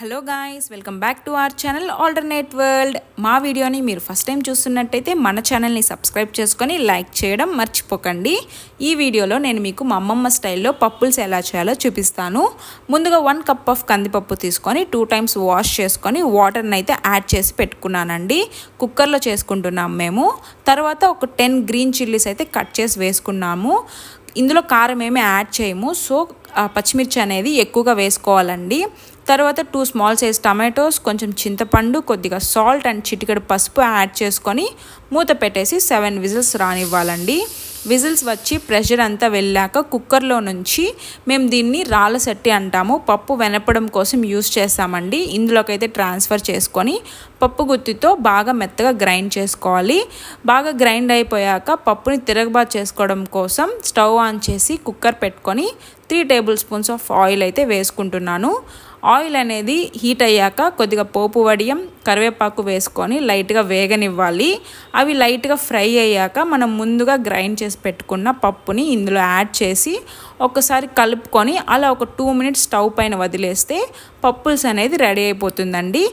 Hello guys, welcome back to our channel alternate world. మా వీడియోని మీరు ఫస్ట్ టైం చూస్తున్నట్టయితే మన ఛానల్ని సబ్స్క్రైబ్ చేసుకొని లైక్ చేయడం మర్చిపోకండి. ఈ వీడియోలో నేను మీకు మా అమ్మమ్మ స్టైల్లో పప్పుల్స్ ఎలా చేయాలో చూపిస్తాను. ముందుగా 1 కప్ ఆఫ్ కందిపప్పు తీసుకొని 2 టైమ్స్ వాష్ చేసుకొని వాటర్ని అయితే యాడ్ చేసి పెట్టుకున్నానండి. కుక్కర్లో చేసుకుంటున్నాం మేము. తర్వాత ఒక 10 గ్రీన్ చిల్లీస్ అయితే కట్ చేసి వేసుకున్నాము. ఇందులో కారం ఏమీ యాడ్ చేయము, సో పచ్చిమిర్చి అనేది ఎక్కువగా వేసుకోవాలండి. తర్వాత 2 స్మాల్ సైజ్ టమాటోస్, కొంచెం చింతపండు, కొద్దిగా సాల్ట్ అండ్ చిటికెడు పసుపు యాడ్ చేసుకొని మూత పెట్టేసి 7 విజిల్స్ రానివ్వాలండి. విజిల్స్ వచ్చి ప్రెషర్ అంతా వెళ్ళాక కుక్కర్లో నుంచి మేము దీన్ని రాళ్ళ సట్టి అంటాము, పప్పు వెనపడం కోసం యూస్ చేస్తామండి. ఇందులోకైతే ట్రాన్స్ఫర్ చేసుకొని పప్పు గుత్తితో బాగా మెత్తగా గ్రైండ్ చేసుకోవాలి. బాగా గ్రైండ్ అయిపోయాక పప్పుని తిరగబాతు చేసుకోవడం కోసం స్టవ్ ఆన్ చేసి కుక్కర్ పెట్టుకొని 3 టేబుల్ స్పూన్స్ ఆఫ్ ఆయిల్ అయితే వేసుకుంటున్నాను. ఆయిల్ అనేది హీట్ అయ్యాక కొద్దిగా పోపు వడియం, కరివేపాకు వేసుకొని లైట్గా వేగనివ్వాలి. అవి లైట్గా ఫ్రై అయ్యాక మనం ముందుగా గ్రైండ్ చేసి పెట్టుకున్న పప్పుని ఇందులో యాడ్ చేసి ఒకసారి కలుపుకొని అలా ఒక 2 మినిట్స్ స్టవ్ పైన వదిలేస్తే పప్పుల్స్ అనేది రెడీ అయిపోతుందండి.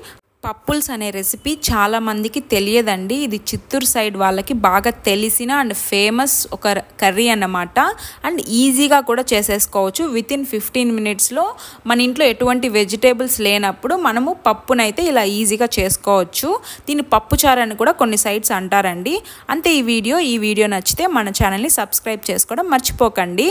పప్పుల్స్ అనే రెసిపీ చాలామందికి తెలియదండి. ఇది చిత్తూరు సైడ్ వాళ్ళకి బాగా తెలిసిన అండ్ ఫేమస్ ఒక కర్రీ అన్నమాట. అండ్ ఈజీగా కూడా చేసేసుకోవచ్చు. వితిన్ 15 మినిట్స్లో మన ఇంట్లో ఎటువంటి వెజిటేబుల్స్ లేనప్పుడు మనము పప్పునైతే ఇలా ఈజీగా చేసుకోవచ్చు. దీన్ని పప్పుచారు అని కూడా కొన్ని సైడ్స్ అంటారండి. అంతే ఈ వీడియో నచ్చితే మన ఛానల్ని సబ్స్క్రైబ్ చేసుకోవడం మర్చిపోకండి.